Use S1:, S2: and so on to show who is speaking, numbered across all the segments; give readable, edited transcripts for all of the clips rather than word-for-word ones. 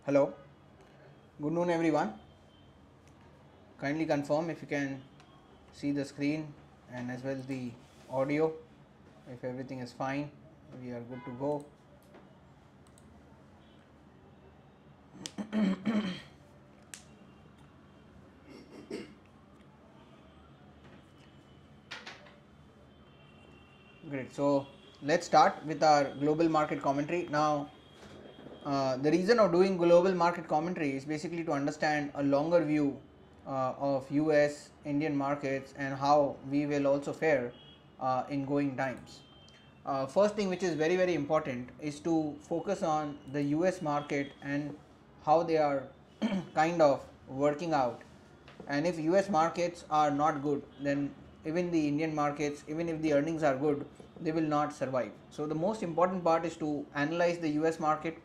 S1: Hello, good noon everyone. Kindly confirm if you can see the screen and as well as the audio. If everything is fine, we are good to go. Great. So let's start with our global market commentary. Now, the reason of doing global market commentary is basically to understand a longer view of US, Indian markets and how we will also fare in going times. First thing which is very important is to focus on the US market and how they are kind of working out. And if US markets are not good, then even the Indian markets, even if the earnings are good, they will not survive. So the most important part is to analyze the US market,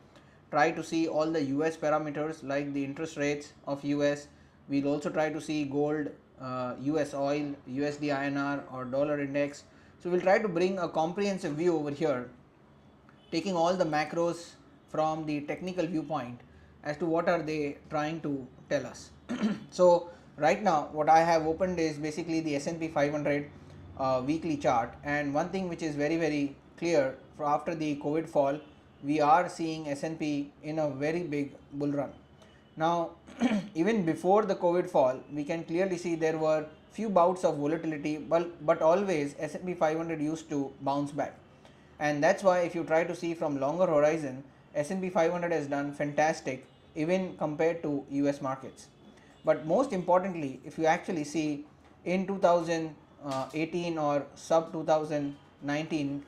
S1: try to see all the US parameters like the interest rates of US. We'll also try to see gold, US oil, USD INR or dollar index. So we'll try to bring a comprehensive view over here, taking all the macros from the technical viewpoint as to what are they trying to tell us. So right now what I have opened is basically the S&P 500 weekly chart, and one thing which is very clear, after the COVID fall we are seeing S&P in a very big bull run. Now even before the COVID fall we can clearly see there were few bouts of volatility, but always S&P 500 used to bounce back, and that's why if you try to see from longer horizon, S&P 500 has done fantastic even compared to US markets. But most importantly, if you actually see in 2018 or sub 2019,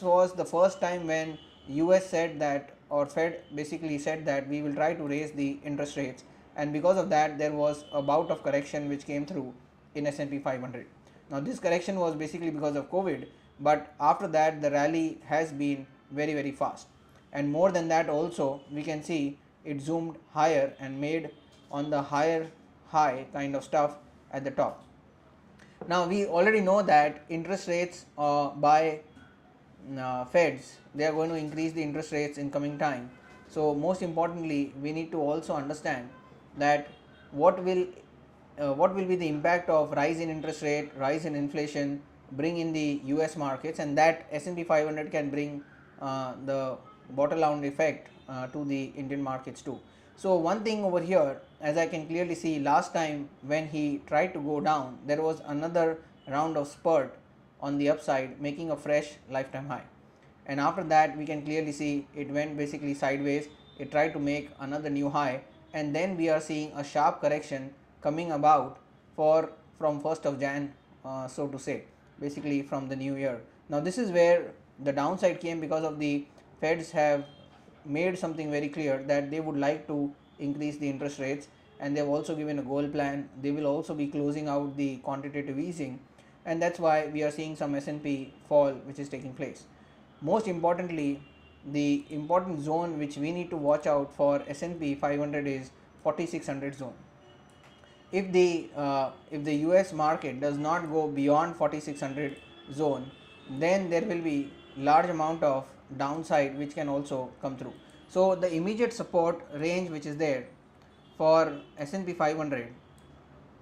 S1: was the first time when US said that, or Fed basically said that we will try to raise the interest rates, and because of that there was a bout of correction which came through in S&P 500. Now this correction was basically because of COVID, but after that the rally has been very fast, and more than that also we can see it zoomed higher and made on the higher high kind of stuff at the top. Now we already know that interest rates by Feds, they are going to increase the interest rates in coming time. So most importantly we need to also understand that what will be the impact of rise in interest rate, rise in inflation bring in the US markets, and that S&P 500 can bring the bottom line effect to the Indian markets too. So one thing over here, as I can clearly see, last time when he tried to go down there was another round of spurt on the upside, making a fresh lifetime high, and after that we can clearly see it went basically sideways. It tried to make another new high, and then we are seeing a sharp correction coming about for from 1st of Jan, so to say, basically from the new year. Now this is where the downside came, because of the Feds have made something very clear that they would like to increase the interest rates, and they've also given a goal plan. They will also be closing out the quantitative easing, and that's why we are seeing some S&P fall which is taking place. Most importantly, the important zone which we need to watch out for S&P 500 is 4600 zone. If the US market does not go beyond 4600 zone, then there will be large amount of downside which can also come through. So the immediate support range which is there for S&P 500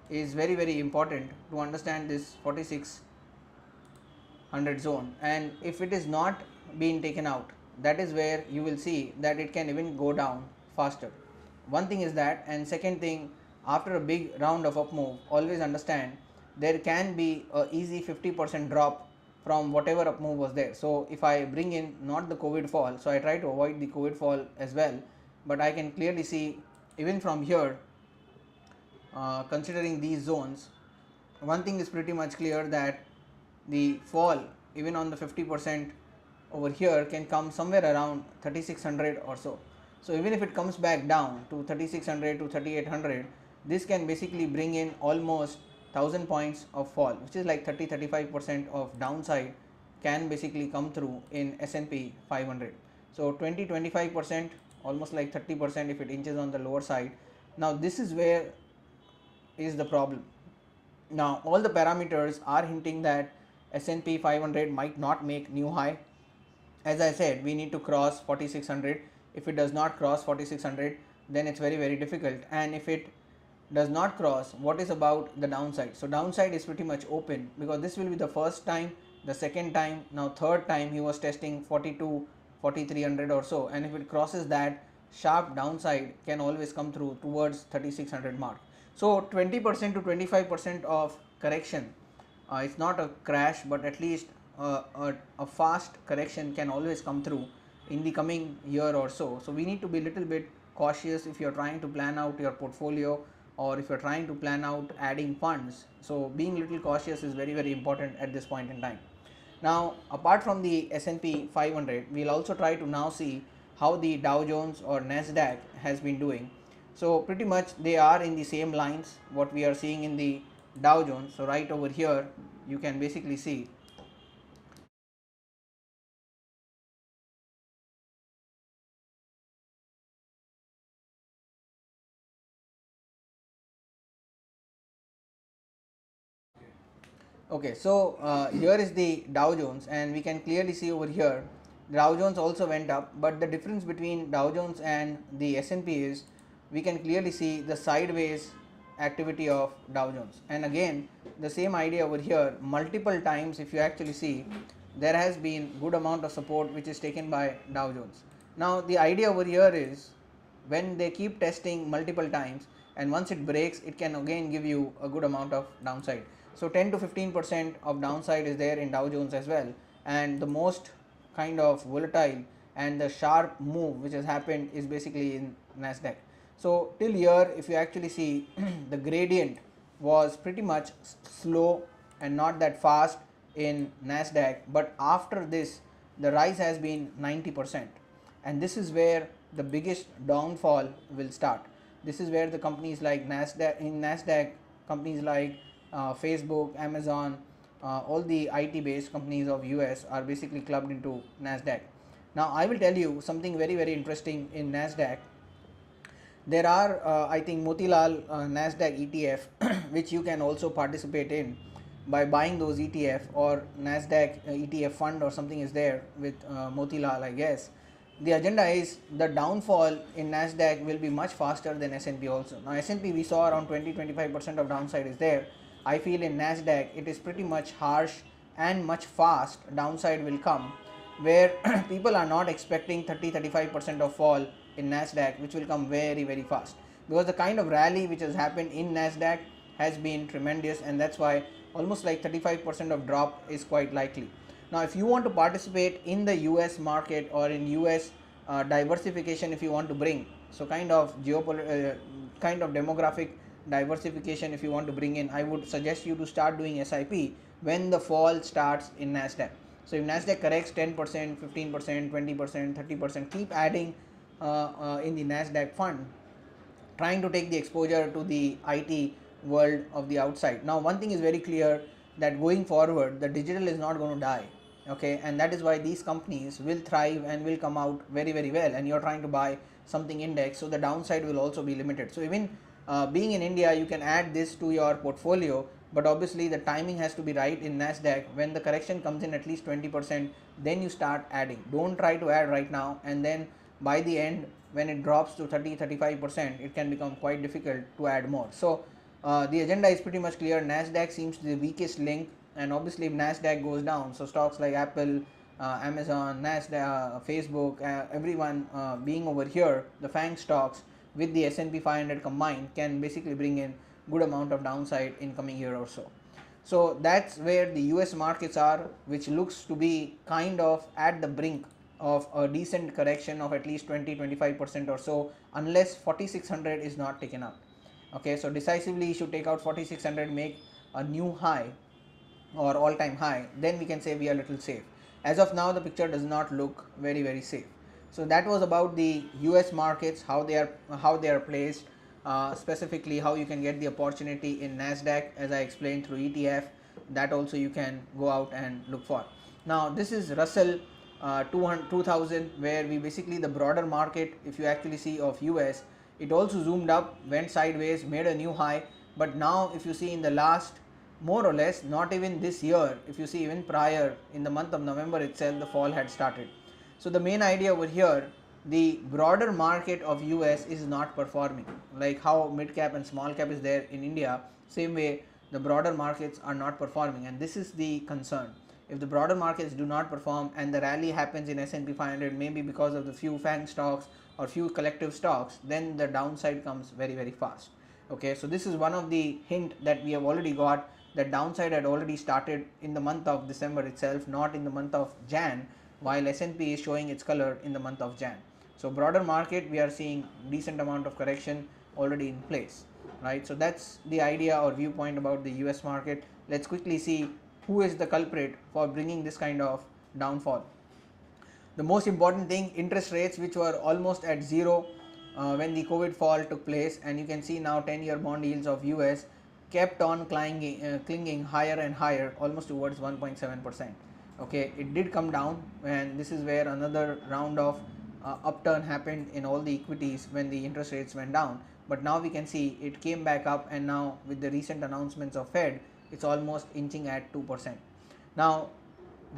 S1: is very important to understand this 4600 zone, and if it is not being taken out, that is where you will see that it can even go down faster. One thing is that, and second thing, after a big round of up move, always understand there can be a easy 50% drop from whatever up move was there. So if I bring in not the COVID fall, so I try to avoid the COVID fall as well, but I can clearly see even from here, considering these zones, one thing is pretty much clear, that the fall even on the 50% over here can come somewhere around 3600 or so. So even if it comes back down to 3600 to 3800, this can basically bring in almost 1000 points of fall, which is like 30-35% of downside can basically come through in S&P 500. So 20-25%, almost like 30% if it inches on the lower side. Now this is where is the problem. Now all the parameters are hinting that S&P 500 might not make new high. As I said, we need to cross 4600. If it does not cross 4600, then it's very difficult. And if it does not cross, what is about the downside? So downside is pretty much open, because this will be the first time, the second time, now third time he was testing 42, 4300 or so, and if it crosses that, sharp downside can always come through towards 3600 mark. So 20% to 25% of correction, it's not a crash, but at least a fast correction can always come through in the coming year or so. So we need to be a little bit cautious if you're trying to plan out your portfolio, or if you're trying to plan out adding funds. So being a little cautious is very important at this point in time. Now, apart from the S&P 500, we'll also try to now see how the Dow Jones or Nasdaq has been doing. So pretty much they are in the same lines what we are seeing in the Dow Jones. So right over here you can basically see okay. So here is the Dow Jones, and we can clearly see over here Dow Jones also went up, but the difference between Dow Jones and the S&P is we can clearly see the sideways activity of Dow Jones. And again, the same idea over here, multiple times if you actually see, there has been good amount of support which is taken by Dow Jones. Now the idea over here is, when they keep testing multiple times and once it breaks, it can again give you a good amount of downside. So 10 to 15% of downside is there in Dow Jones as well, and the most kind of volatile and the sharp move which has happened is basically in Nasdaq. So till here, if you actually see, the gradient was pretty much slow and not that fast in Nasdaq, but after this the rise has been 90%, and this is where the biggest downfall will start. This is where the companies like Nasdaq, companies like Facebook, Amazon, all the IT based companies of US are basically clubbed into Nasdaq. Now I will tell you something very interesting in Nasdaq. There are I think Motilal Nasdaq ETF which you can also participate in by buying those ETF, or Nasdaq ETF fund or something is there with Motilal, I guess. The agenda is the downfall in Nasdaq will be much faster than S&P also. Now S&P we saw around 20-25% of downside is there. I feel in Nasdaq it is pretty much harsh and much fast downside will come, where people are not expecting 30-35% of fall in Nasdaq, which will come very fast, because the kind of rally which has happened in Nasdaq has been tremendous, and that's why almost like 35% of drop is quite likely. Now if you want to participate in the US market or in US diversification, if you want to bring, so kind of kind of demographic diversification if you want to bring in, I would suggest you to start doing SIP when the fall starts in Nasdaq. So if Nasdaq corrects 10%, 15%, 20%, 30%, keep adding in the Nasdaq fund, trying to take the exposure to the IT world of the outside. Now one thing is very clear, that going forward the digital is not going to die, okay, and that is why these companies will thrive and will come out very well, and you're trying to buy something index, so the downside will also be limited. So even being in India, you can add this to your portfolio, but obviously the timing has to be right in Nasdaq. When the correction comes in at least 20%, then you start adding. Don't try to add right now, and then by the end when it drops to 30-35%, it can become quite difficult to add more. So the agenda is pretty much clear. Nasdaq seems to be the weakest link, and obviously if Nasdaq goes down, so stocks like Apple, Amazon, Nasdaq, Facebook, everyone being over here, the FANG stocks with the S&P 500 combined can basically bring in good amount of downside in coming year or so. So that's where the US markets are, which looks to be kind of at the brink of a decent correction of at least 20-25% or so, unless 4600 is not taken out. Okay, so decisively you should take out 4600, make a new high or all time high, then we can say we are a little safe. As of now the picture does not look very safe. So that was about the US markets, how they are placed, specifically how you can get the opportunity in Nasdaq, as I explained, through ETF. That also you can go out and look for. Now this is Russell 2000, where we basically the broader market, if you actually see, of US, it also zoomed up, went sideways, made a new high, but now if you see in the last, more or less, not even this year, if you see even prior, in the month of November itself, the fall had started. So the main idea over here, the broader market of US is not performing. Like how mid cap and small cap is there in India, same way the broader markets are not performing, and this is the concern. If the broader markets do not perform and the rally happens in S&P 500, maybe because of the few FANG stocks or few collective stocks, then the downside comes very fast. Okay, so this is one of the hint that we have already got, that downside had already started in the month of December itself, not in the month of Jan, while S&P is showing its color in the month of Jan. So broader market, we are seeing decent amount of correction already in place, right? So that's the idea or viewpoint about the US market. Let's quickly see who is the culprit for bringing this kind of downfall. The most important thing, interest rates, which were almost at zero when the COVID fall took place, and you can see now 10-year bond yields of US kept on clinging higher and higher, almost towards 1.7%. Okay, it did come down, and this is where another round of upturn happened in all the equities when the interest rates went down. But now we can see it came back up, and now with the recent announcements of Fed, it's almost inching at 2%. Now,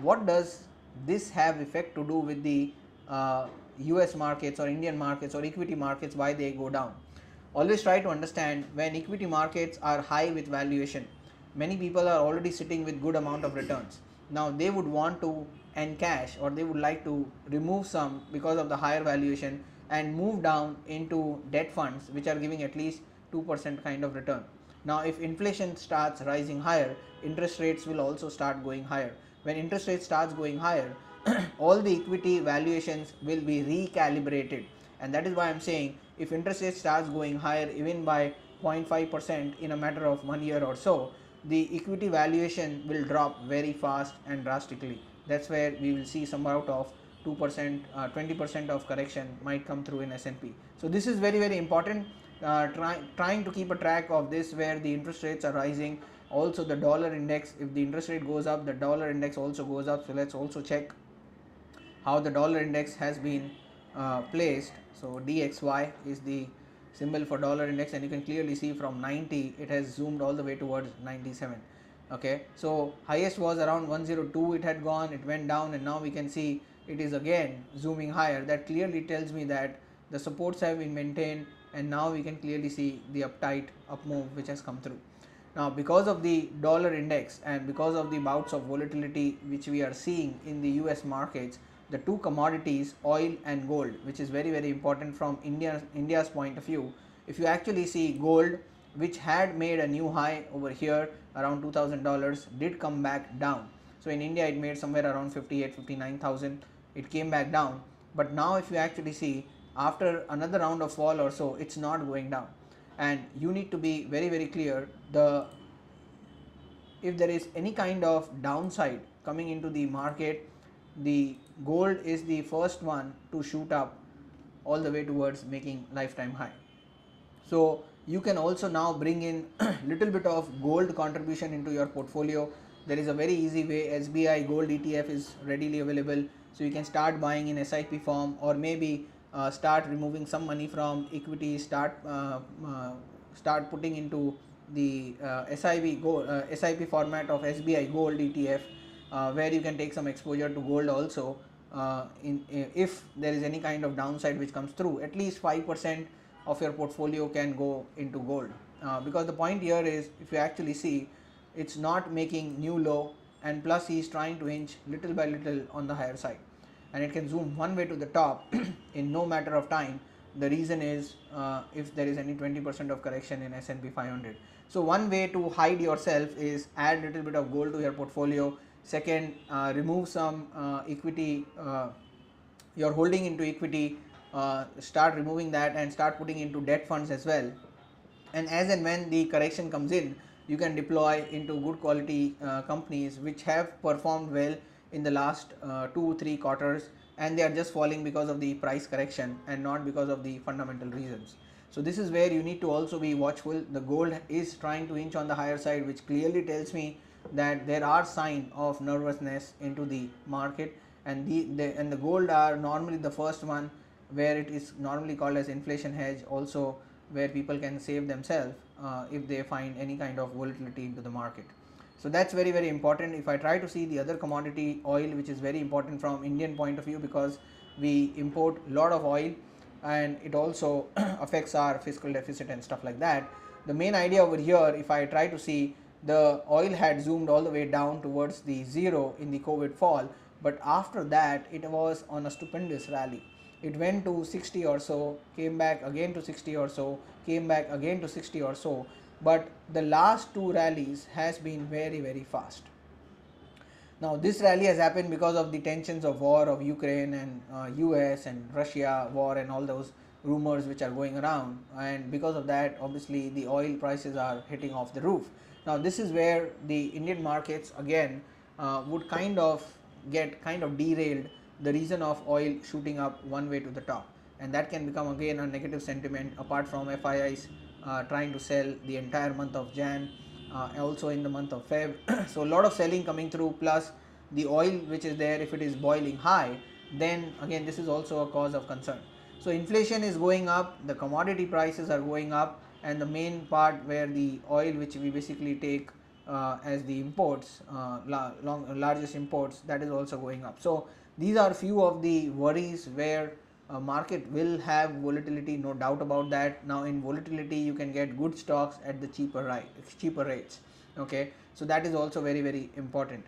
S1: what does this have effect to do with the US markets or Indian markets or equity markets, why they go down? Always try to understand, when equity markets are high with valuation, many people are already sitting with good amount of returns. Now they would want to encash, or they would like to remove some because of the higher valuation and move down into debt funds which are giving at least 2% kind of return. Now if inflation starts rising higher, interest rates will also start going higher. When interest rate starts going higher, all the equity valuations will be recalibrated, and that is why I am saying, if interest rate starts going higher even by 0.5% in a matter of 1 year or so, the equity valuation will drop very fast and drastically. That's where we will see some out of 2%, 20% of correction might come through in S&P. So this is very important. Trying to keep a track of this, where the interest rates are rising. Also the dollar index, if the interest rate goes up, the dollar index also goes up. So let's also check how the dollar index has been placed. So DXY is the symbol for dollar index, and you can clearly see from 90 it has zoomed all the way towards 97. Okay, so highest was around 102, it had gone, it went down, and now we can see it is again zooming higher. That clearly tells me that the supports have been maintained, and now we can clearly see the uptight up move which has come through. Now because of the dollar index and because of the bouts of volatility which we are seeing in the US markets, the two commodities, oil and gold, which is very important from India's point of view. If you actually see gold, which had made a new high over here around $2,000, did come back down. So in India it made somewhere around 59,000. It came back down, but now if you actually see, after another round of fall or so, it's not going down. And you need to be very clear, if there is any kind of downside coming into the market, the gold is the first one to shoot up all the way towards making lifetime high. So you can also now bring in little bit of gold contribution into your portfolio. There is a very easy way. SBI gold ETF is readily available, so you can start buying in SIP form, or maybe start removing some money from equity, start putting into the SIP format of SBI gold ETF, where you can take some exposure to gold also. If there is any kind of downside which comes through, at least 5% of your portfolio can go into gold, because the point here is, if you actually see, it's not making new low, and plus he is trying to inch little by little on the higher side, and it can zoom one way to the top in no matter of time. The reason is if there is any 20% of correction in S&P 500. So one way to hide yourself is add little bit of gold to your portfolio. Second, remove some equity, you're holding into equity, start removing that and start putting into debt funds as well. And as and when the correction comes in, you can deploy into good quality companies which have performed well in the last 2-3 quarters, and they are just falling because of the price correction and not because of the fundamental reasons. So this is where you need to also be watchful. The gold is trying to inch on the higher side, which clearly tells me that there are signs of nervousness into the market, and the gold are normally the first one where it is normally called as inflation hedge, also where people can save themselves if they find any kind of volatility into the market. So that's very important. If I try to see the other commodity, oil, which is very important from Indian point of view, because we import a lot of oil, and it also affects our fiscal deficit and stuff like that. The main idea over here, if I try to see, the oil had zoomed all the way down towards the zero in the COVID fall, but after that it was on a stupendous rally. It went to 60 or so, came back again to 60 or so, came back again to 60 or so, but the last two rallies has been very, very fast. Now this rally has happened because of the tensions of war of Ukraine and US and Russia war and all those rumors which are going around, and because of that obviously the oil prices are hitting off the roof. Now this is where the Indian markets again would kind of get derailed, the reason of oil shooting up one way to the top, and that can become again a negative sentiment apart from FIIs trying to sell the entire month of Jan, also in the month of Feb. So a lot of selling coming through, plus the oil which is there, if it is boiling high, then again this is also a cause of concern. So inflation is going up, the commodity prices are going up, and the main part where the oil which we basically take as the imports, largest imports, that is also going up. So these are few of the worries where market will have volatility, no doubt about that. Now in volatility you can get good stocks at the cheaper rates. Okay, so that is also very, very important.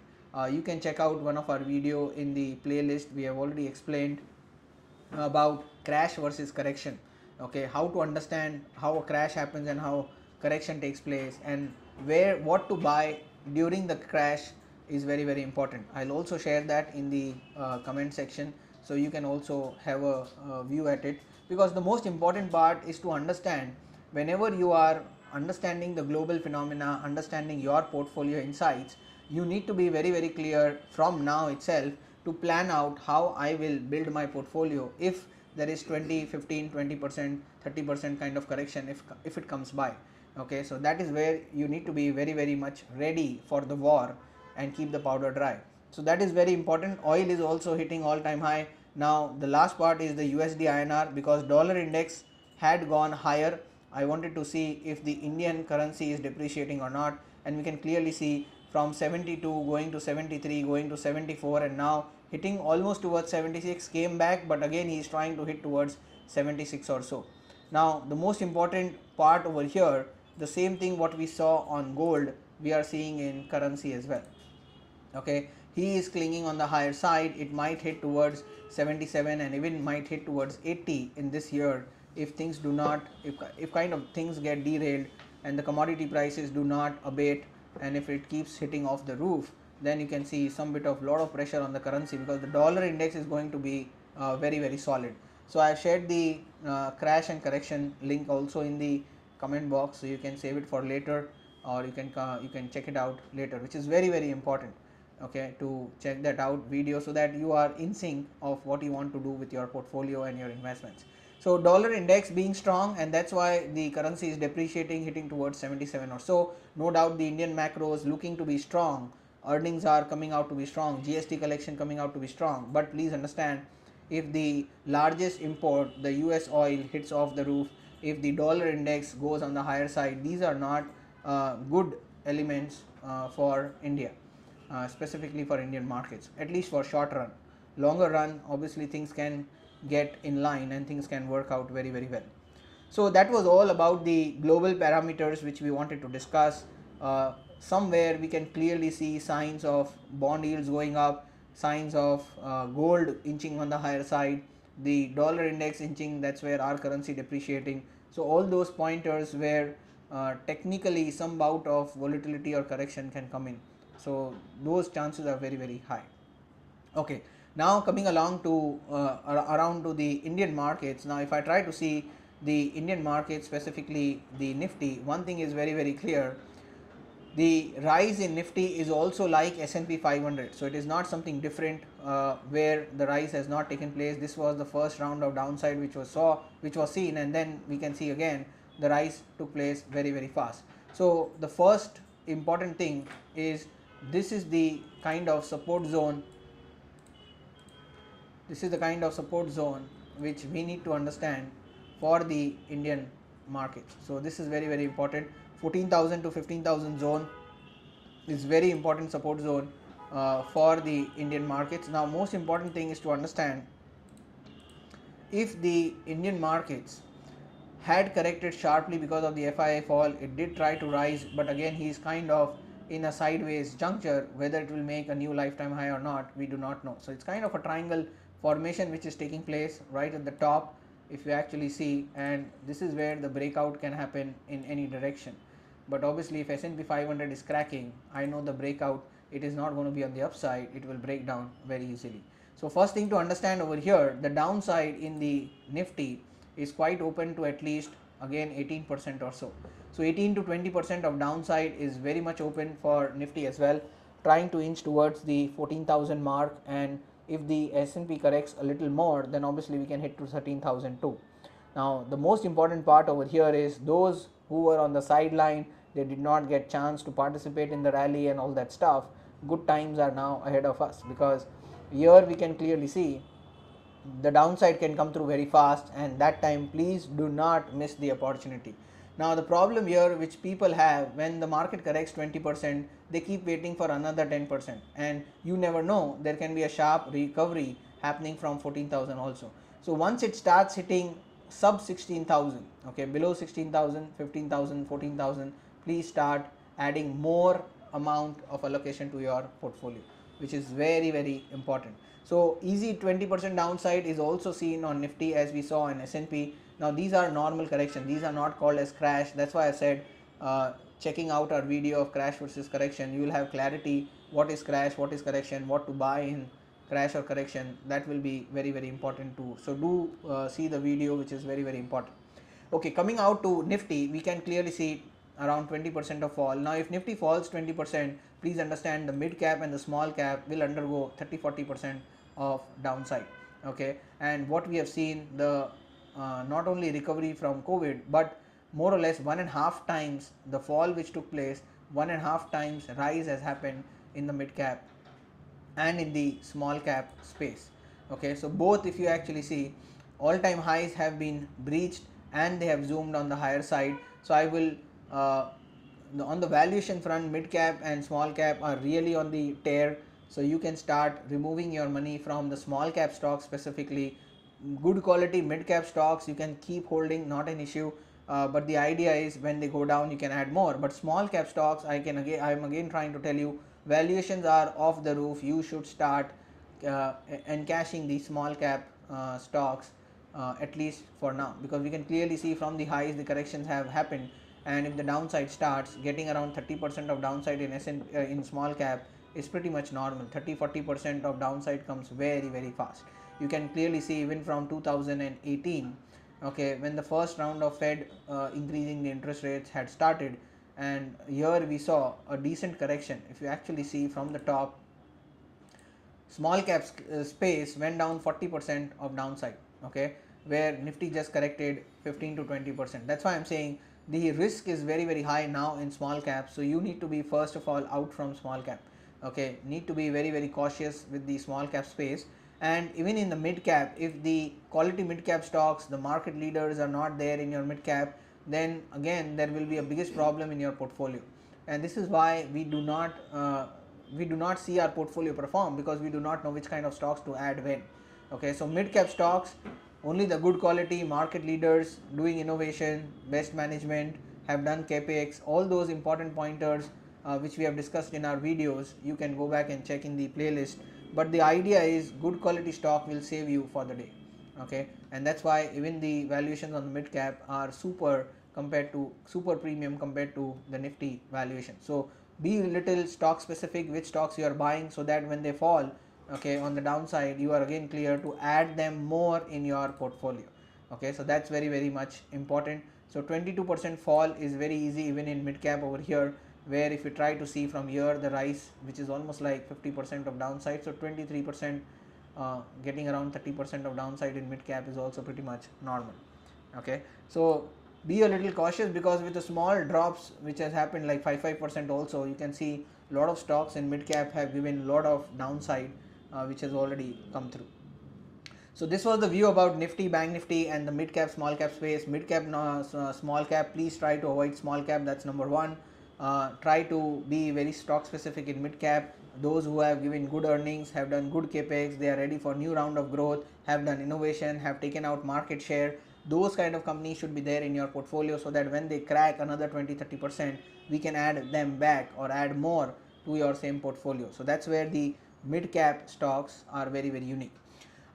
S1: You can check out one of our video in the playlist. We have already explained about crash versus correction. Okay, how to understand how a crash happens and how correction takes place, and what to buy during the crash is very, very important. I'll also share that in the comment section, so you can also have a view at it, because the most important part is to understand, whenever you are understanding the global phenomena, understanding your portfolio insights, you need to be very, very clear from now itself to plan out how I will build my portfolio if there is 20, 15, 20%, 30% kind of correction if it comes by. Okay, so that is where you need to be very, very much ready for the war and keep the powder dry. So that is very important. Oil is also hitting all time high. Now the last part is the USD INR, because dollar index had gone higher. I wanted to see if the Indian currency is depreciating or not, and we can clearly see from 72 going to 73, going to 74, and now hitting almost towards 76, came back, but again he is trying to hit towards 76 or so. Now the most important part over here, the same thing what we saw on gold, we are seeing in currency as well. Okay, he is clinging on the higher side. It might hit towards 77 and even might hit towards 80 in this year if things do not, if kind of things get derailed and the commodity prices do not abate, and if it keeps hitting off the roof, then you can see some bit of lot of pressure on the currency, because the dollar index is going to be very, very solid. So I have shared the crash and correction link also in the comment box, so you can save it for later, or you can check it out later, which is very, very important. Okay, to check that out video, so that you are in sync of what you want to do with your portfolio and your investments. So dollar index being strong, and that's why the currency is depreciating, hitting towards 77 or so. No doubt the Indian macros looking to be strong, earnings are coming out to be strong, GST collection coming out to be strong, but please understand, if the largest import, the US oil, hits off the roof, if the dollar index goes on the higher side, these are not good elements for India, specifically for Indian markets, at least for short run. Longer run, obviously things can get in line and things can work out very, very well. So that was all about the global parameters which we wanted to discuss. Somewhere we can clearly see signs of bond yields going up, signs of gold inching on the higher side, the dollar index inching, that's where our currency depreciating. So all those pointers where technically some bout of volatility or correction can come in. So those chances are very, very high. Okay, now coming along to around to the Indian markets. Now if I try to see the Indian market, specifically the Nifty, one thing is very, very clear. The rise in Nifty is also like S&P 500, so it is not something different where the rise has not taken place. This was the first round of downside which was seen, and then we can see again the rise took place very, very fast. So the first important thing is, this is the kind of support zone. This is the kind of support zone which we need to understand for the Indian markets. So this is very, very important. 14,000 to 15,000 zone is very important support zone for the Indian markets. Now most important thing is to understand if the Indian markets had corrected sharply because of the FII fall, it did try to rise, but again he is kind of in a sideways juncture. Whether it will make a new lifetime high or not, we do not know. So it's kind of a triangle formation which is taking place right at the top, if you actually see, and this is where the breakout can happen in any direction. But obviously if S&P 500 is cracking, I know the breakout, it is not going to be on the upside, it will break down very easily. So first thing to understand over here, the downside in the Nifty is quite open to at least again 18% or so. So 18 to 20% of downside is very much open for Nifty as well, trying to inch towards the 14,000 mark, and if the S&P corrects a little more, then obviously we can hit to 13,000 too. Now the most important part over here is those who were on the sideline, they did not get chance to participate in the rally and all that stuff. Good times are now ahead of us, because here we can clearly see the downside can come through very fast, and that time please do not miss the opportunity. Now the problem here which people have, when the market corrects 20%, they keep waiting for another 10%, and you never know, there can be a sharp recovery happening from 14,000 also. So once it starts hitting sub 16,000, okay, below 16,000, 15,000, 14,000, please start adding more amount of allocation to your portfolio, which is very, very important. So easy 20% downside is also seen on Nifty, as we saw in S&P. Now these are normal correction, these are not called as crash. That's why I said checking out our video of crash versus correction, you will have clarity what is crash, what is correction, what to buy in crash or correction. That will be very, very important too. So do see the video, which is very, very important. Okay, coming out to Nifty, we can clearly see around 20% of fall. Now if Nifty falls 20%, please understand the mid cap and the small cap will undergo 30-40% of downside. Okay, and what we have seen, the not only recovery from COVID, but more or less 1.5 times the fall which took place, 1.5 times rise has happened in the mid cap and in the small cap space. Okay, so both, if you actually see, all time highs have been breached and they have zoomed on the higher side. So I will on the valuation front, mid cap and small cap are really on the tear. So you can start removing your money from the small cap stocks, specifically good quality mid cap stocks you can keep holding, not an issue. But the idea is when they go down you can add more. But small cap stocks, I'm again trying to tell you, valuations are off the roof. You should start encashing the small cap stocks, at least for now, because we can clearly see from the highs the corrections have happened, and if the downside starts, getting around 30% of downside in small cap is pretty much normal. 30-40% of downside comes very, very fast. You can clearly see even from 2018, okay, when the first round of Fed increasing the interest rates had started, and here we saw a decent correction. If you actually see from the top, small cap space went down 40% of downside, okay, where Nifty just corrected 15 to 20%. That's why I'm saying the risk is very, very high now in small cap. So you need to be first of all out from small cap, okay, need to be very, very cautious with the small cap space. And even in the mid cap, if the quality mid cap stocks, the market leaders are not there in your mid cap, then again there will be a biggest problem in your portfolio. And this is why we do not see our portfolio perform, because we do not know which kind of stocks to add when. Okay, so mid cap stocks, only the good quality market leaders doing innovation, best management, have done capex, all those important pointers which we have discussed in our videos. You can go back and check in the playlist. But the idea is good quality stock will save you for the day. Okay, and that's why even the valuations on the mid cap are super premium compared to the Nifty valuation. So be little stock specific which stocks you are buying, so that when they fall, okay, on the downside, you are again clear to add them more in your portfolio. Okay, so that's very, very much important. So 22% fall is very easy even in mid cap over here, where if you try to see from here the rise, which is almost like 50% of downside, so 23% getting around 30% of downside in mid cap is also pretty much normal. Okay, so be a little cautious, because with the small drops which has happened like 5% also, you can see a lot of stocks in mid cap have given a lot of downside which has already come through. So this was the view about Nifty, Bank Nifty, and the mid cap, small cap space. Mid cap, small cap, please try to avoid small cap. That's number one. Try to be very stock specific in mid cap. those who have given good earnings, have done good capex, they are ready for new round of growth, have done innovation, have taken out market share. Those kind of companies should be there in your portfolio, so that when they crack another 20-30%, we can add them back or add more to your same portfolio. So that's where the mid cap stocks are very unique.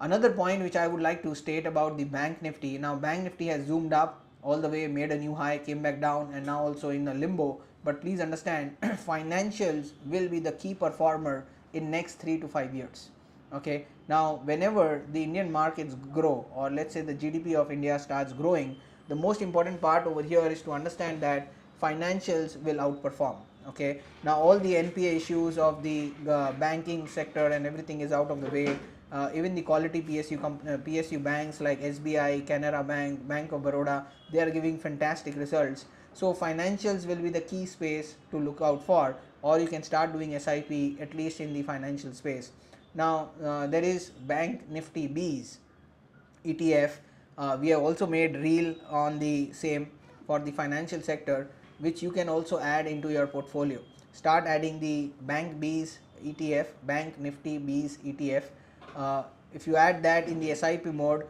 S1: Another point which I would like to state about the bank nifty. Now bank nifty has zoomed up all the way, made a new high, came back down, and now also in a limbo. But please understand, financials will be the key performer in next 3 to 5 years. Okay, now whenever the Indian markets grow, or let's say the GDP of India starts growing, the most important part over here is to understand that financials will outperform. Okay, now all the NPA issues of the banking sector and everything is out of the way. Even the quality PSU banks like SBI, Canara Bank, Bank of Baroda, they are giving fantastic results. So financials will be the key space to look out for, or you can start doing SIP at least in the financial space. Now there is Bank Nifty B's ETF. We have also made reel on the same for the financial sector, which you can also add into your portfolio. Start adding the Bank B's ETF, Bank Nifty B's ETF. If you add that in the SIP mode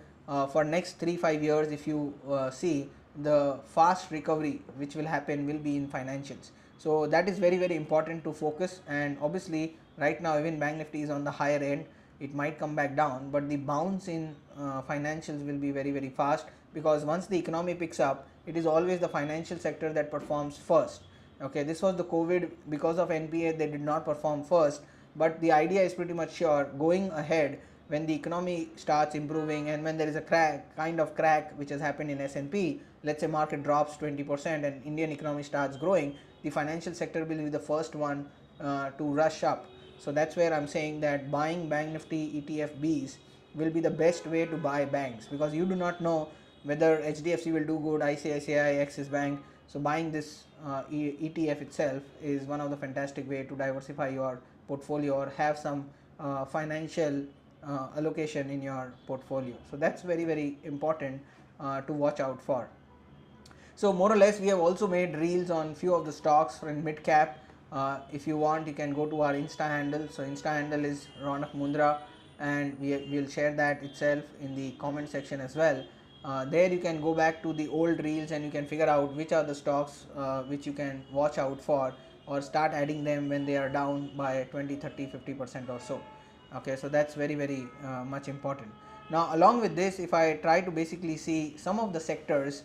S1: for next 3-5 years, if you see, the fast recovery which will happen will be in financials. So that is very important to focus. And obviously right now even bank nifty is on the higher end, it might come back down, but the bounce in financials will be very fast, because once the economy picks up, it is always the financial sector that performs first. Okay, this was the COVID, because of NPA they did not perform first, but the idea is pretty much sure going ahead, when the economy starts improving and when there is a kind of crack which has happened in S&P, let's say market drops 20% and Indian economy starts growing, the financial sector will be the first one to rush up. So that's where I'm saying that buying bank nifty ETF Bs will be the best way to buy banks, because you do not know whether HDFC will do good, ICICI, Axis Bank. So buying this ETF itself is one of the fantastic way to diversify your portfolio or have some financial allocation in your portfolio. So that's very important to watch out for. So more or less we have also made reels on few of the stocks from mid cap. If you want, you can go to our Insta handle. So Insta handle is Ronak Moondra, and we will share that itself in the comment section as well. There you can go back to the old reels and you can figure out which are the stocks which you can watch out for, or start adding them when they are down by 20, 30, 50% or so. Okay, so that's very much important. Now along with this, if I try to basically see some of the sectors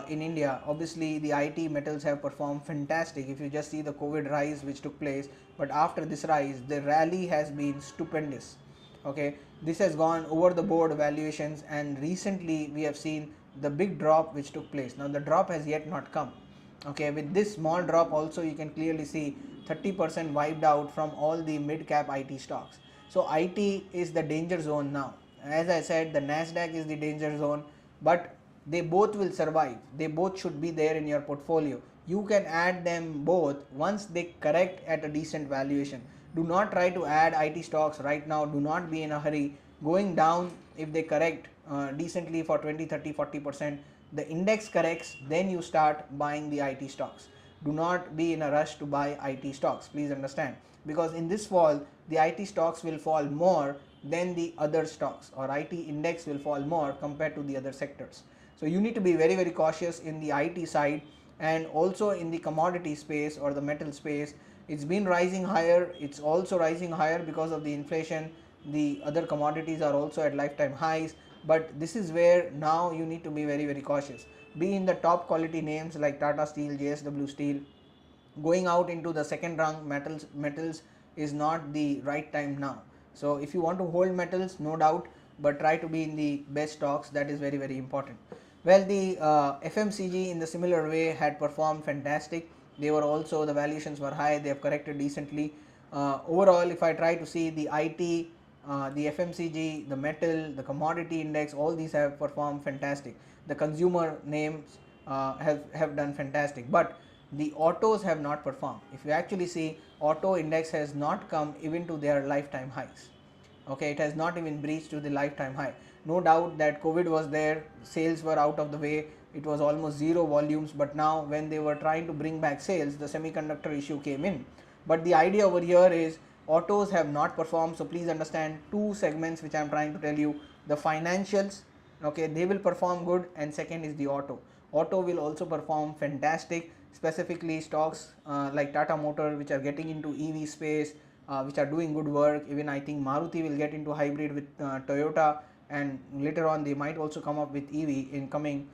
S1: in India, obviously the IT metals have performed fantastic. If you just see the COVID rise which took place, but after this rise the rally has been stupendous. Okay, this has gone over the board valuations, and recently we have seen the big drop which took place. Now the drop has yet not come. Okay, with this small drop also you can clearly see 30% wiped out from all the mid cap IT stocks. So IT is the danger zone now. As I said, the nasdaq is the danger zone, but they both will survive. They both should be there in your portfolio. You can add them both once they correct at a decent valuation. Do not try to add IT stocks right now. Do not be in a hurry. Going down, if they correct decently for 20, 30, 40%, the index corrects, then you start buying the IT stocks. Do not be in a rush to buy IT stocks, please understand, because in this fall the IT stocks will fall more than the other stocks, or IT index will fall more compared to the other sectors. So you need to be very cautious in the IT side, and also in the commodity space or the metal space. It's been rising higher, it's also rising higher because of the inflation. The other commodities are also at lifetime highs, but this is where now you need to be very cautious. Be in the top quality names like Tata Steel, JSW Steel. Going out into the second rung metals is not the right time now. So if you want to hold metals, no doubt, but try to be in the best stocks. That is very important. Well, the FMCG in the similar way had performed fantastic. They were also, the valuations were high, they have corrected decently. Overall, if I try to see the IT, the FMCG, the metal, the commodity index, all these have performed fantastic. The consumer names have done fantastic, but the autos have not performed. If you actually see, auto index has not come even to their lifetime highs. Okay, it has not even breached to the lifetime high. No doubt that COVID was there, sales were out of the way, it was almost zero volumes, but now when they were trying to bring back sales, the semiconductor issue came in. But the idea over here is autos have not performed. So please understand two segments which I am trying to tell you. The financials, okay, they will perform good, and second is the auto will also perform fantastic, specifically stocks like Tata Motor, which are getting into EV space, which are doing good work. Even I think Maruti will get into hybrid with Toyota, and later on they might also come up with EV in coming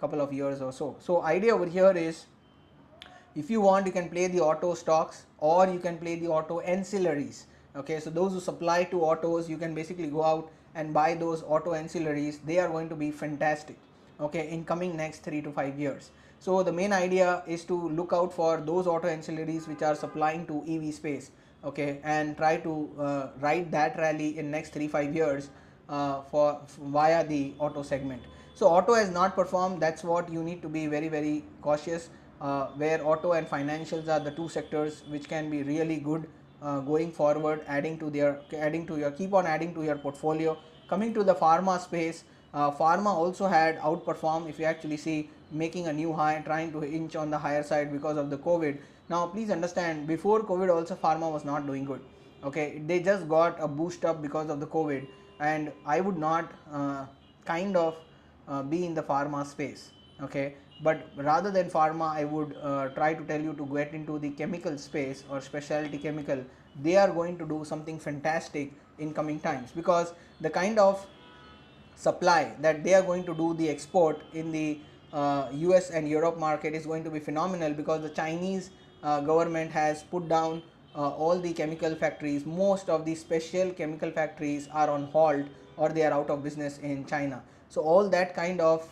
S1: couple of years or so. So idea over here is, if you want, you can play the auto stocks, or you can play the auto ancillaries. Okay, so those who supply to autos, you can basically go out and buy those auto ancillaries. They are going to be fantastic, okay, in coming next 3 to 5 years. So the main idea is to look out for those auto ancillaries which are supplying to EV space, okay, and try to ride that rally in next 3-5 years for via the auto segment. So auto has not performed. That's what you need to be very, very cautious, where auto and financials are the two sectors which can be really good going forward, keep on adding to your portfolio. Coming to the pharma space, pharma also had outperformed, if you actually see, making a new high, trying to inch on the higher side because of the COVID. Now please understand, before COVID also pharma was not doing good, okay, they just got a boost up because of the COVID, and I would not kind of be in the pharma space, okay, but rather than pharma, I would try to tell you to get into the chemical space or specialty chemical. They are going to do something fantastic in coming times, because the kind of supply that they are going to do the export in the US and Europe market is going to be phenomenal, because the Chinese government has put down all the chemical factories. Most of the special chemical factories are on halt, or they are out of business in China. So all that kind of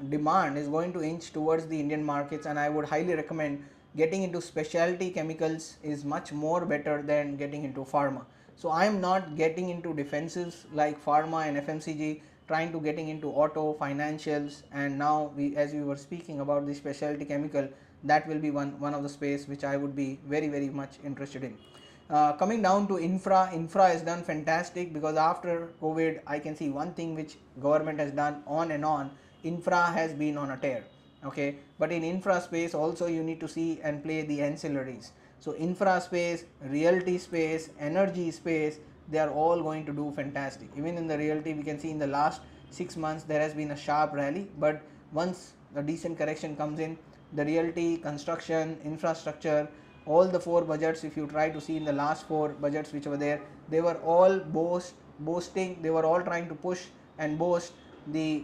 S1: demand is going to inch towards the Indian markets, and I would highly recommend getting into specialty chemicals is much more better than getting into pharma. So I am not getting into defensives like pharma and FMCG, trying to getting into auto, financials, and now as we were speaking about the specialty chemical, that will be one of the space which I would be very, very much interested in. Coming down to infra has done fantastic, because after COVID, I can see one thing which government has done on and on, infra has been on a tear, okay, but in infra space also you need to see and play the ancillaries. So infra space, realty space, energy space, they are all going to do fantastic. Even in the realty, we can see in the last 6 months there has been a sharp rally, but once a decent correction comes in, the realty, construction, infrastructure, all the 4 budgets, if you try to see in the last 4 budgets which were there, they were all boasting, they were all trying to push and boast the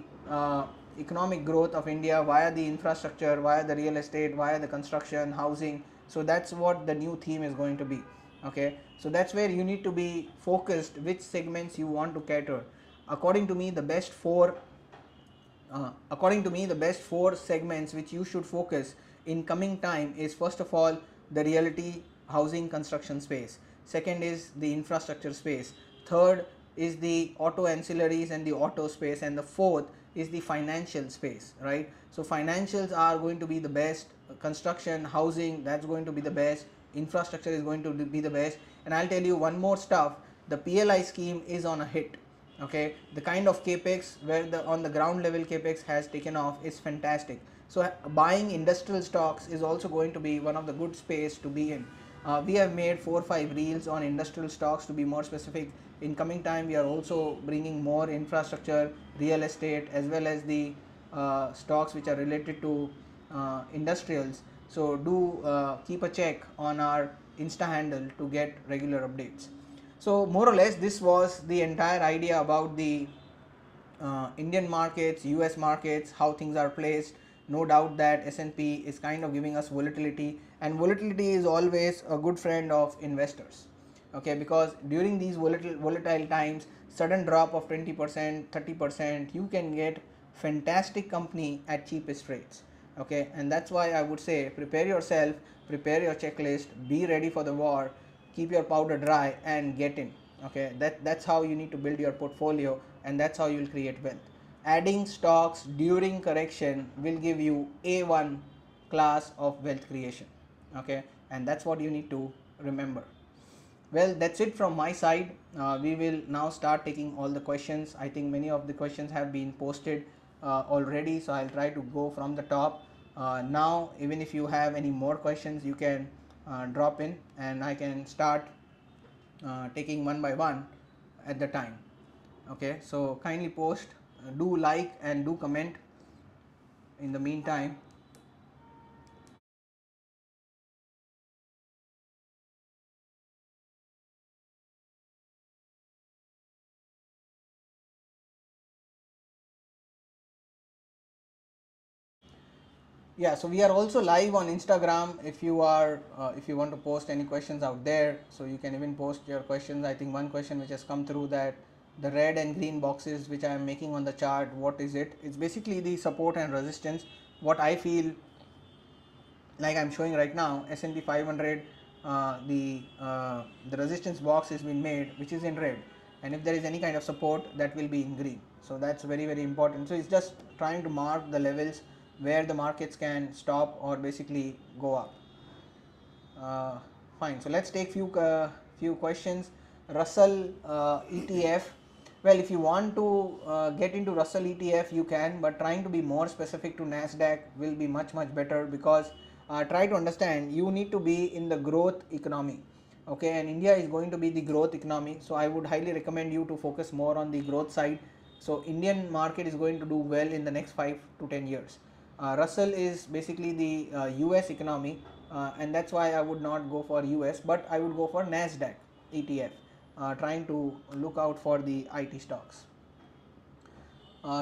S1: economic growth of India via the infrastructure, via the real estate, via the construction, housing. So that's what the new theme is going to be, okay. So that's where you need to be focused, which segments you want to cater. According to me, the best 4 segments which you should focus in coming time is, first of all, the realty, housing, construction space. Second is the infrastructure space. Third is the auto ancillaries and the auto space, and the fourth is the financial space, right? So financials are going to be the best, construction, housing, that's going to be the best, infrastructure is going to be the best. And I'll tell you one more stuff, the PLI scheme is on a hit, okay. The kind of capex where the on the ground level capex has taken off is fantastic. So buying industrial stocks is also going to be one of the good space to be in. We have made 4 or 5 reels on industrial stocks, to be more specific. In coming time, we are also bringing more infrastructure, real estate, as well as the stocks which are related to industrials. So do keep a check on our Insta handle to get regular updates. So more or less, this was the entire idea about the Indian markets, US markets, how things are placed. No doubt that S&P is kind of giving us volatility, and volatility is always a good friend of investors, okay, because during these volatile times, sudden drop of 20%, 30%, you can get fantastic company at cheapest rates, okay. And that's why I would say, prepare yourself, prepare your checklist, be ready for the war, keep your powder dry and get in, okay. That's how you need to build your portfolio, and that's how you will create wealth. Adding stocks during correction will give you A1 class of wealth creation, okay, and that's what you need to remember. Well, that's it from my side. We will now start taking all the questions. I think many of the questions have been posted already, so I'll try to go from the top. Now, even if you have any more questions, you can drop in, and I can start taking one by one at the time. Okay, so kindly post, do like and do comment in the meantime. Yeah, so we are also live on Instagram. If you are if you want to post any questions out there, so you can even post your questions. I think one question which has come through, that the red and green boxes which I am making on the chart, what is it? It's basically the support and resistance. What I feel like I'm showing right now, S&P 500, the resistance box has been made, which is in red, and if there is any kind of support, that will be in green. So that's very, very important. So it's just trying to mark the levels where the markets can stop or basically go up. Fine, so let's take few questions. Russell ETF. Well, if you want to get into Russell ETF, you can, but trying to be more specific to nasdaq will be much better, because try to understand, you need to be in the growth economy. Okay, and India is going to be the growth economy, so I would highly recommend you to focus more on the growth side. So Indian market is going to do well in the next 5 to 10 years. Russell is basically the US economy, and that's why I would not go for US, but I would go for nasdaq ETF, trying to look out for the IT stocks.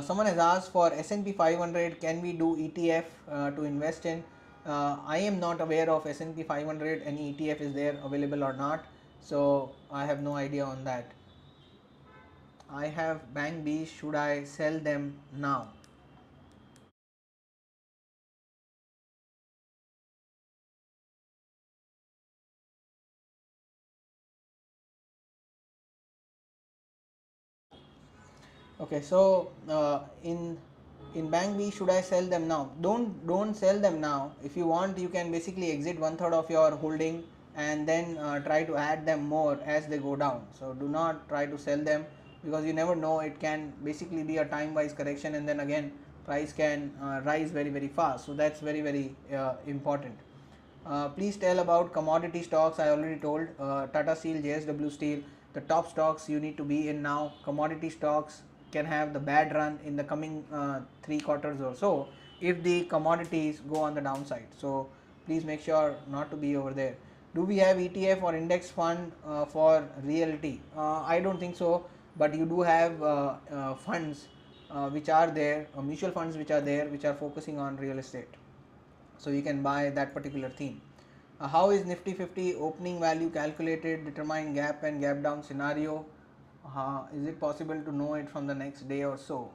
S1: Someone has asked, for S&P 500, can we do ETF to invest in? I am not aware of S&P 500, any ETF is there available or not, so I have no idea on that. I have Bank B, should I sell them now? Okay, so in Bank B, should I sell them now? Don't sell them now. If you want, you can basically exit 1/3 of your holding, and then try to add them more as they go down. So do not try to sell them, because you never know, it can basically be a time wise correction, and then again price can rise very fast. So that's very important. Please tell about commodity stocks. I already told, Tata Steel, JSW Steel, the top stocks you need to be in now. Commodity stocks can have the bad run in the coming 3 quarters or so if the commodities go on the downside. So please make sure not to be over there. Do we have ETF or index fund for realty? I don't think so, but you do have funds which are there, mutual funds which are there, which are focusing on real estate. So you can buy that particular theme. How is Nifty 50 opening value calculated? Determine gap and gap down scenario. Is it possible to know it from the next day or so?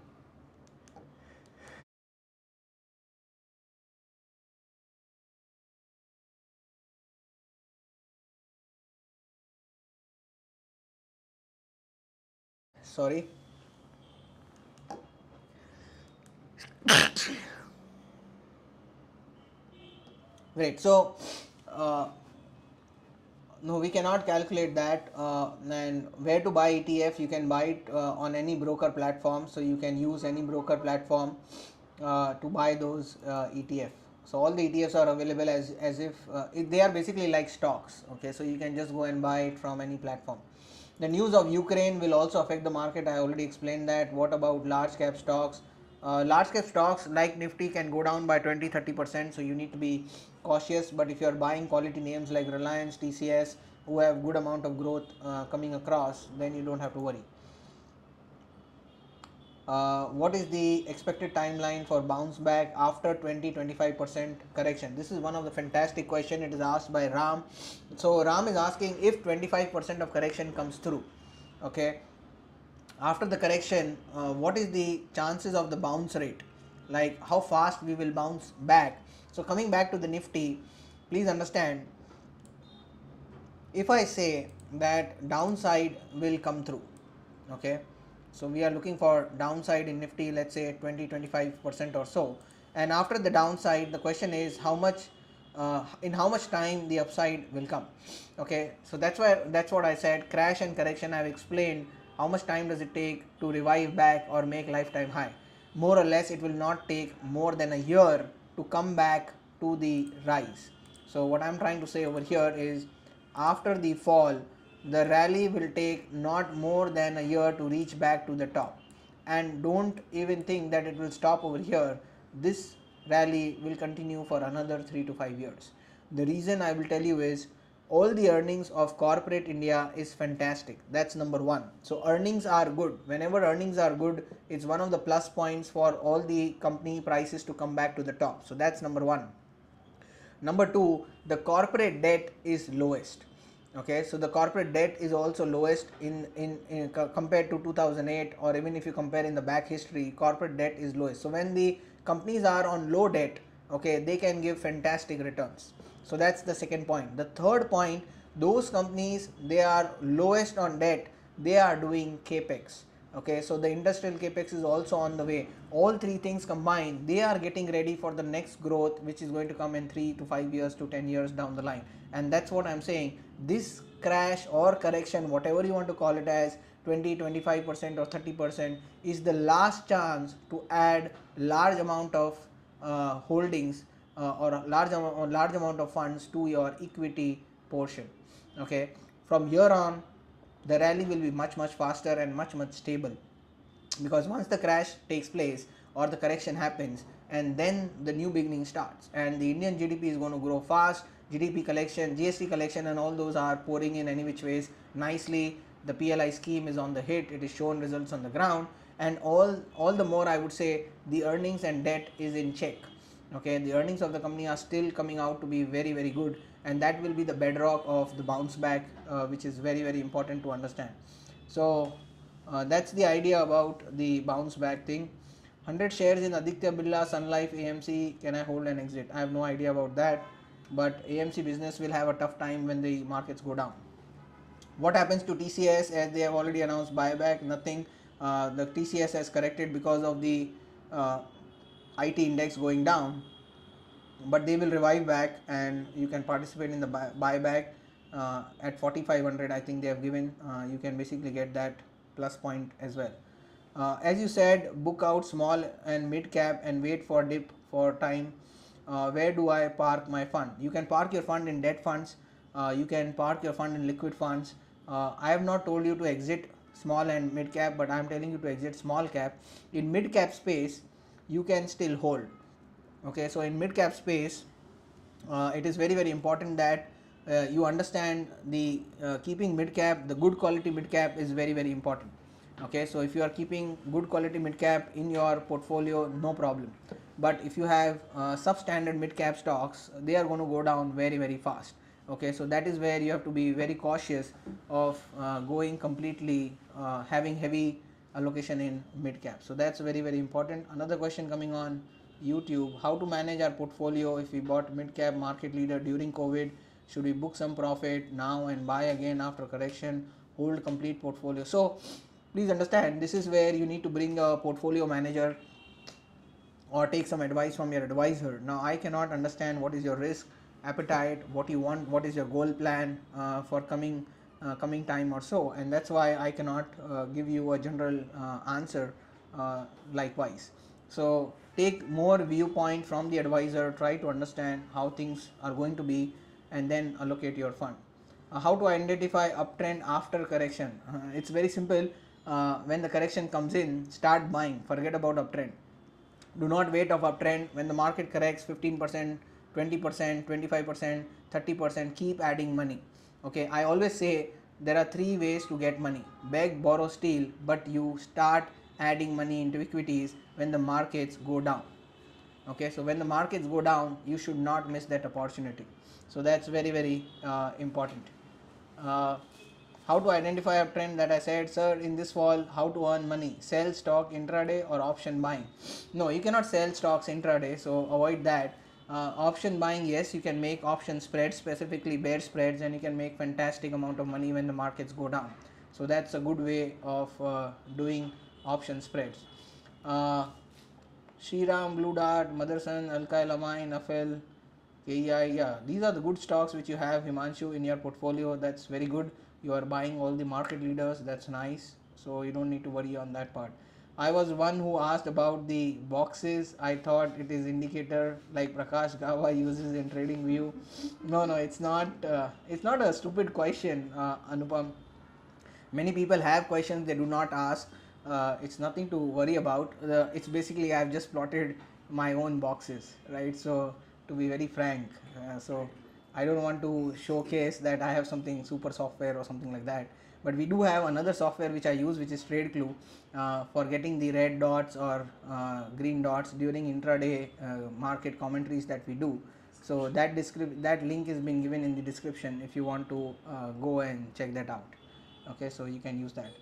S1: Sorry. Great. So no, we cannot calculate that. And where to buy ETF? You can buy it on any broker platform. So you can use any broker platform to buy those ETF. So all the ETFs are available as if they are basically like stocks. Okay, so you can just go and buy it from any platform. The news of Ukraine will also affect the market. I already explained that. What about large cap stocks? Large cap stocks like Nifty can go down by 20-30%, so you need to be cautious. But if you are buying quality names like Reliance, TCS, who have good amount of growth coming across, then you don't have to worry. What is the expected timeline for bounce back after 20-25% correction? This is one of the fantastic question. It is asked by Ram. So Ram is asking, if 25% of correction comes through, okay, after the correction, what is the chances of the bounce rate, like how fast we will bounce back? So coming back to the Nifty, please understand, if I say that downside will come through, okay, so we are looking for downside in Nifty, let's say 20-25% or so, and after the downside, the question is how much in how much time the upside will come. Okay, so that's what I said, crash and correction. I've explained how much time does it take to revive back or make lifetime high. More or less, it will not take more than a year to come back to the rise. So what I'm trying to say over here is, after the fall, the rally will take not more than a year to reach back to the top, and don't even think that it will stop over here. This rally will continue for another 3 to 5 years. The reason I will tell you is, all the earnings of corporate India is fantastic. That's number one. So earnings are good. Whenever earnings are good, it's one of the plus points for all the company prices to come back to the top. So that's number one. Number two, the corporate debt is lowest. Okay, so the corporate debt is also lowest in compared to 2008, or even if you compare in the back history, corporate debt is lowest. So when the companies are on low debt, okay, they can give fantastic returns. So that's the second point. The third point, those companies, they are lowest on debt, they are doing capex. Okay, so the industrial capex is also on the way. All three things combined, they are getting ready for the next growth, which is going to come in 3 to 5 years to 10 years down the line. And that's what I'm saying. This crash or correction, whatever you want to call it as, 20, 25% or 30%, is the last chance to add large amount of holdings or a large amount of funds to your equity portion. Okay, from here on, the rally will be much faster and much stable, because once the crash takes place or the correction happens, and then the new beginning starts, and the Indian GDP is going to grow fast. GDP collection, GST collection, and all those are pouring in any which ways nicely. The PLI scheme is on the hit, it is shown results on the ground, and all the more, I would say, the earnings and debt is in check. Okay, the earnings of the company are still coming out to be very good, and that will be the bedrock of the bounce back, which is very important to understand. So that's the idea about the bounce back thing. 100 shares in Aditya Birla Sun Life AMC, can I hold and exit? I have no idea about that, but AMC business will have a tough time when the markets go down. What happens to TCS, as they have already announced buyback? Nothing. The TCS has corrected because of the IT index going down, but they will revive back, and you can participate in the buyback at 4500. I think they have given, you can basically get that plus point as well. As you said, book out small and mid cap and wait for dip for time. Where do I park my fund? You can park your fund in debt funds, you can park your fund in liquid funds. I have not told you to exit small and mid cap, but I am telling you to exit small cap. In mid cap space, you can still hold. Okay, so in mid cap space, it is very important that you understand the keeping mid cap, the good quality mid cap is very important. Okay, so if you are keeping good quality mid cap in your portfolio, no problem. But if you have substandard mid cap stocks, they are going to go down very fast. Okay, so that is where you have to be very cautious of going completely having heavy allocation in mid cap. So that's very important. Another question coming on YouTube: how to manage our portfolio if we bought mid cap market leader during COVID? Should we book some profit now and buy again after correction? Hold complete portfolio? So please understand, this is where you need to bring a portfolio manager or take some advice from your advisor. Now I cannot understand what is your risk appetite, what you want, what is your goal plan for coming time or so, and that's why I cannot give you a general answer likewise. So take more viewpoint from the advisor, try to understand how things are going to be, and then allocate your fund. How to identify uptrend after correction? It's very simple. When the correction comes in, start buying, forget about uptrend. Do not wait of uptrend. When the market corrects 15%, 20%, 25%, 30%, keep adding money. Okay, I always say there are three ways to get money: beg, borrow, steal, but you start adding money into equities when the markets go down. Okay, so when the markets go down, you should not miss that opportunity. So that's very important. How to identify a trend, that I said, sir, in this fall, how to earn money? Sell stock intraday or option buying? No, you cannot sell stocks intraday, so avoid that. Option buying, yes, you can make option spreads, specifically bear spreads, and you can make fantastic amount of money when the markets go down. So that's a good way of doing option spreads. Shriram, Blue Dart, Motherson, Alkyl Amine, Afel, KEI, yeah, these are the good stocks which you have, Himanshu, in your portfolio. That's very good. You are buying all the market leaders, that's nice, so you don't need to worry on that part. I was one who asked about the boxes. I thought it is indicator like Prakash Gava uses in trading view. No, it's not. It's not a stupid question, Anupam. Many people have questions they do not ask. It's nothing to worry about. It's basically I've just plotted my own boxes, right? So to be very frank, so I don't want to showcase that I have something super software or something like that. But we do have another software which I use, which is TradeClue, for getting the red dots or green dots during intraday market commentaries that we do. So that link is being given in the description if you want to go and check that out. Okay, so you can use that.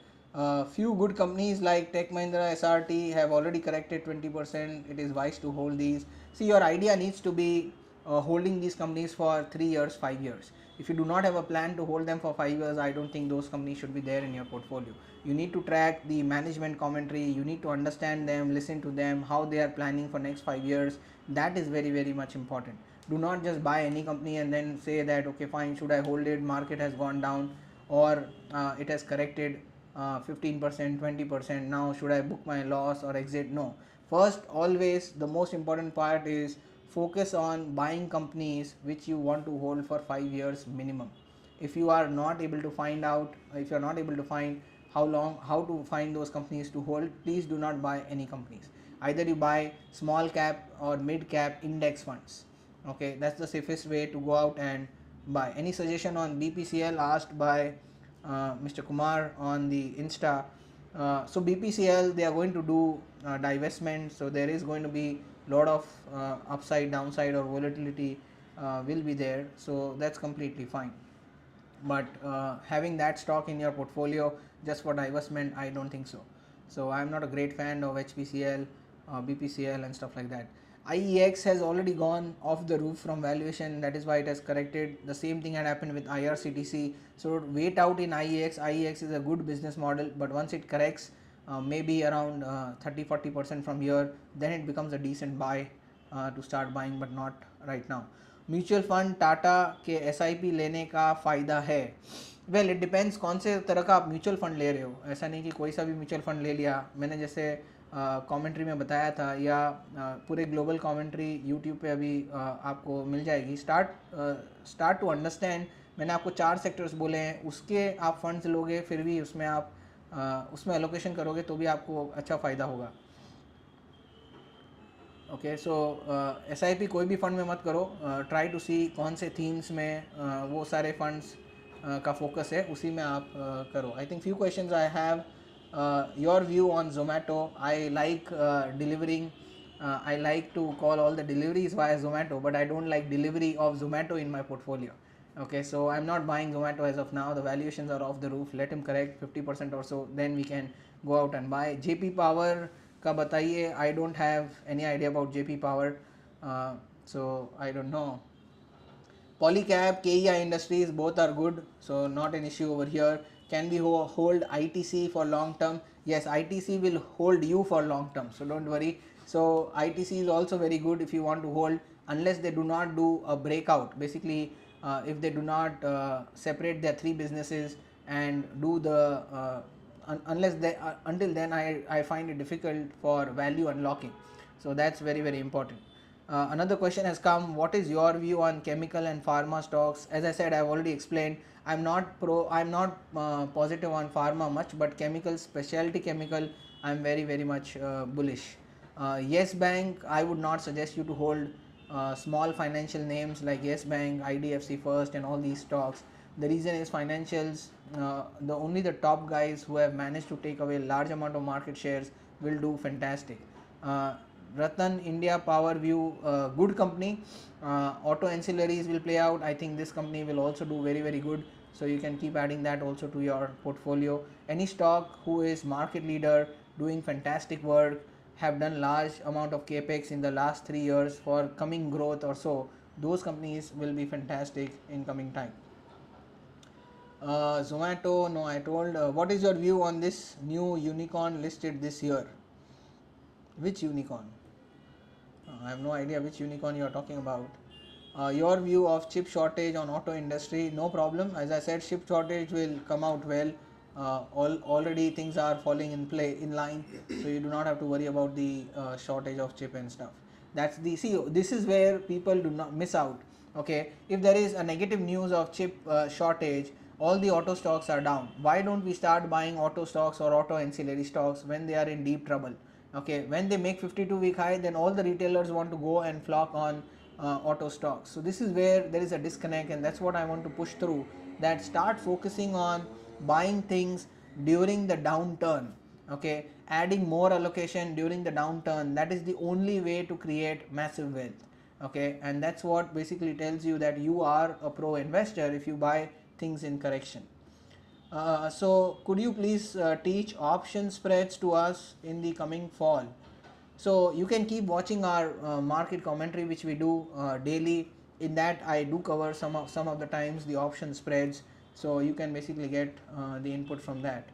S1: Few good companies like Tech Mahindra, SRT have already corrected 20%. It is wise to hold these. See, your idea needs to be holding these companies for 3 years, 5 years. If you do not have a plan to hold them for 5 years, I don't think those companies should be there in your portfolio. You need to track the management commentary, you need to understand them, listen to them, how they are planning for next 5 years. That is very, very much important. Do not just buy any company and then say that, okay, fine, should I hold it? Market has gone down, or it has corrected 15%, 20%. Now should I book my loss or exit? No. First, always the most important part is focus on buying companies which you want to hold for 5 years minimum. If you are not able to find out, if you are not able to find how to find those companies to hold, please do not buy any companies. Either you buy small cap or mid cap index funds. Okay, that's the safest way to go out and buy. Any suggestion on BPCL, asked by Mr. Kumar on the Insta. So BPCL, they are going to do divestment, so there is going to be lot of upside, downside, or volatility will be there, so that's completely fine. But having that stock in your portfolio just for divestment, I don't think so. So I'm not a great fan of HPCL, BPCL and stuff like that. IEX has already gone off the roof from valuation, that is why it has corrected. The same thing had happened with IRCTC. So wait out in IEX. IEX is a good business model, but once it corrects maybe around 30-40% from here, then it becomes a decent buy to start buying, but not right now. Mutual fund Tata के SIP लेने का फ़ायदा है? Well, it depends कौन से तरह का आप म्यूचुअल फंड ले रहे हो. ऐसा नहीं कि कोई सा भी म्यूचुअल फंड ले लिया. मैंने जैसे कमेंट्री में बताया था, या पूरे ग्लोबल कमेंट्री यूट्यूब पे अभी आपको मिल जाएगी. Start to understand. मैंने आपको 4 सेक्टर्स बोले हैं, उसके आप फंड्स लोगे, फिर भी उसमें आप उसमें एलोकेशन करोगे तो भी आपको अच्छा फ़ायदा होगा. ओके, सो SIP कोई भी फंड में मत करो. ट्राई टू सी कौन से थीम्स में वो सारे फंड्स का फोकस है, उसी में आप करो. I think few questions I have. Your view on Zomato. I like delivering. I like to call all the deliveries via Zomato, but I don't like delivery of Zomato in my portfolio. Okay, so I'm not buying Zomato as of now. The valuations are off the roof. Let him correct 50% or so, then we can go out and buy. JP Power का बताइए. I don't have any idea about JP Power, so I don't know. Polycab, KEI Industries, both are good, so not an issue over here. Can we hold ITC for long term? Yes, ITC will hold you for long term, so don't worry. So ITC is also very good if you want to hold, unless they do not do a breakout. Basically, if they do not separate their 3 businesses and do the until then I find it difficult for value unlocking. So that's very, very important. Another question has come. What is your view on chemical and pharma stocks? As I said, I've already explained. I'm not positive on pharma much, but chemical, specialty chemical, I'm very, very much bullish. Yes Bank, I would not suggest you to hold small financial names like Yes Bank, IDFC First and all these stocks. The reason is financials. Only the top guys who have managed to take away large amount of market shares will do fantastic. Ratan India Power View, good company. Auto ancillaries will play out. I think this company will also do very, very good. So you can keep adding that also to your portfolio. Any stock who is market leader, doing fantastic work, have done large amount of capex in the last 3 years for coming growth or so, those companies will be fantastic in coming time. Zomato, no, I told. What is your view on this new unicorn listed this year? Which unicorn? I have no idea which unicorn you are talking about. Your view of chip shortage on auto industry? No problem. As I said, chip shortage will come out well. already things are falling in line, so you do not have to worry about the shortage of chip and stuff. That's the see, this is where people do not miss out. Okay, if there is a negative news of chip shortage, all the auto stocks are down. Why don't we start buying auto stocks or auto ancillary stocks when they are in deep trouble? Okay, when they make 52-week high, then all the retailers want to go and flock on auto stocks. So this is where there is a disconnect, and that's what I want to push through, that start focusing on buying things during the downturn. Okay, adding more allocation during the downturn, that is the only way to create massive wealth. Okay, and that's what basically tells you that you are a pro investor if you buy things in correction. So could you please teach option spreads to us in the coming fall? So you can keep watching our market commentary, which we do daily. In that I do cover some of the times the option spreads, so you can basically get the input from that.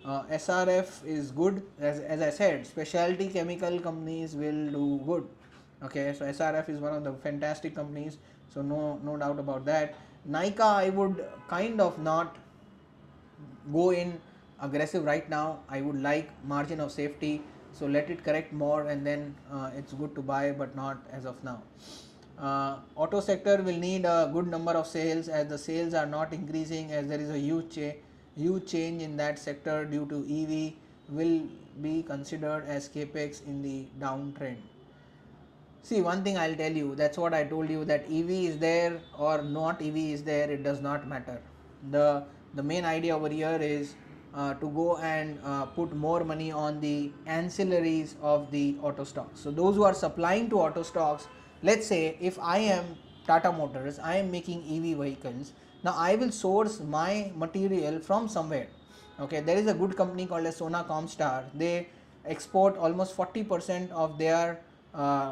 S1: SRF is good, as I said, specialty chemical companies will do good. Okay, so SRF is one of the fantastic companies, so no doubt about that. Nika, I would kind of not go in aggressive right now. I would like margin of safety, so let it correct more and then it's good to buy, but not as of now. Auto sector will need a good number of sales, as the sales are not increasing, as there is a huge change in that sector due to EV will be considered as capex in the downtrend. See, one thing I'll tell you, that's what I told you, that EV is there or not EV is there, it does not matter. The main idea over here is to go and put more money on the ancillaries of the auto stocks. So those who are supplying to auto stocks, let's say if I am Tata Motors, I am making EV vehicles. Now I will source my material from somewhere. Okay, there is a good company called as Sona Comstar. They export almost 40% of their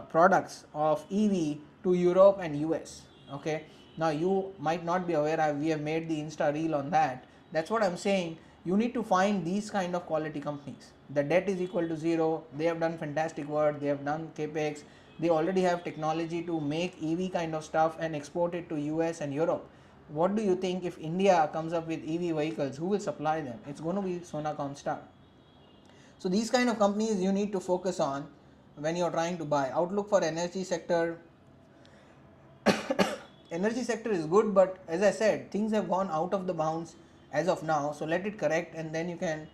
S1: products of EV to Europe and US. Okay, now you might not be aware, we have made the Insta reel on that. That's what I'm saying. You need to find these kind of quality companies. The debt is equal to zero. They have done fantastic work. They have done capex. They already have technology to make EV kind of stuff and export it to US and Europe. What do you think if India comes up with EV vehicles? Who will supply them? It's going to be Sona Comstar. So these kind of companies you need to focus on when you're trying to buy. Outlook for energy sector. Energy sector is good, but as I said, things have gone out of the bounds as of now, so let it correct and then you can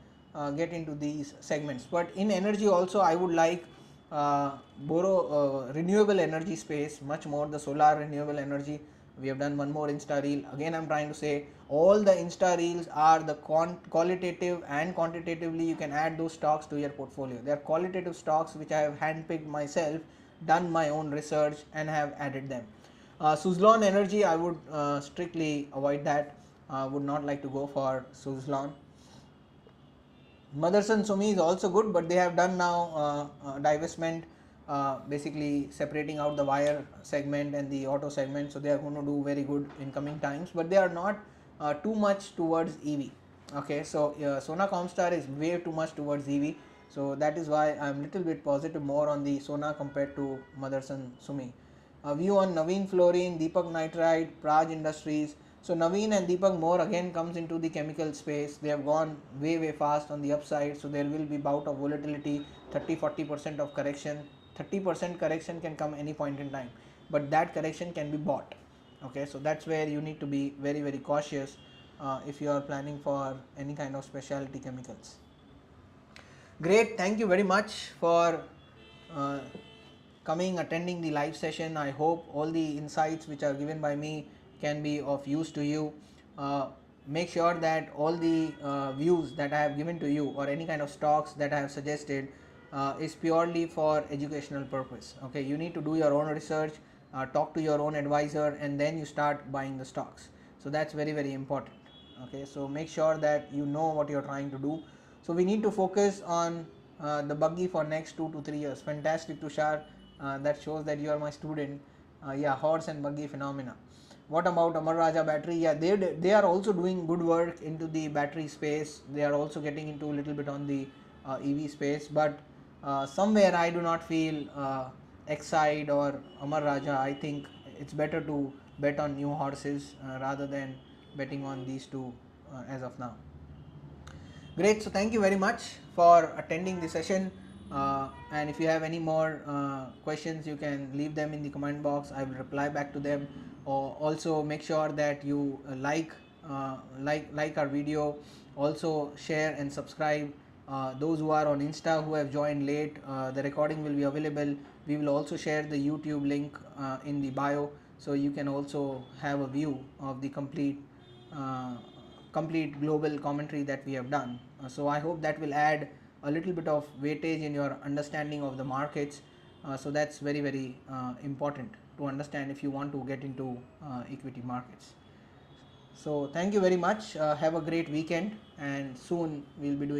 S1: get into these segments. But in energy also, I would like borrow renewable energy space much more, the solar renewable energy. We have done one more Insta reel. Again, I'm trying to say all the Insta reels are the qualitative and quantitatively you can add those stocks to your portfolio. They are qualitative stocks which I have handpicked myself, done my own research and have added them. Suzlon Energy, I would strictly avoid that. Would not like to go for Suzlon. Motherson Sumi is also good, but they have done now divestment, basically separating out the wire segment and the auto segment, so they are going to do very good in coming times, but they are not too much towards EV. Okay, so Sona Comstar is way too much towards EV, so that is why I am little bit positive more on the Sona compared to Motherson Sumi. View on Naveen Fluorine, Deepak Nitride, Praj Industries. So Naveen and Deepak more again comes into the chemical space. They have gone way fast on the upside, so there will be bout of volatility, 30-40% of correction. 30% correction can come any point in time, but that correction can be bought. Okay, so that's where you need to be very cautious if you are planning for any kind of specialty chemicals. Great, thank you very much for attending the live session. I hope all the insights which are given by me can be of use to you. Make sure that all the views that I have given to you or any kind of stocks that I have suggested is purely for educational purpose. Okay, you need to do your own research, talk to your own advisor, and then you start buying the stocks. So that's very important. Okay, so make sure that you know what you're trying to do. So we need to focus on the buggy for next 2 to 3 years. Fantastic, Tushar. That shows that you are my student. Yeah, horse and buggy phenomena. What about Amar Raja battery? Yeah, they are also doing good work into the battery space. They are also getting into a little bit on the EV space, but somewhere I do not feel Exide or Amar Raja. I think it's better to bet on new horses rather than betting on these two as of now. Great. So thank you very much for attending the session. And if you have any more questions, you can leave them in the comment box. I will reply back to them. Or also make sure that you like our video. Also share and subscribe. Those who are on Insta who have joined late, the recording will be available. We will also share the YouTube link in the bio, so you can also have a view of the complete global commentary that we have done. So I hope that will add a little bit of weightage in your understanding of the markets. So that's very important to understand if you want to get into equity markets. So thank you very much. Have a great weekend, and soon we'll be doing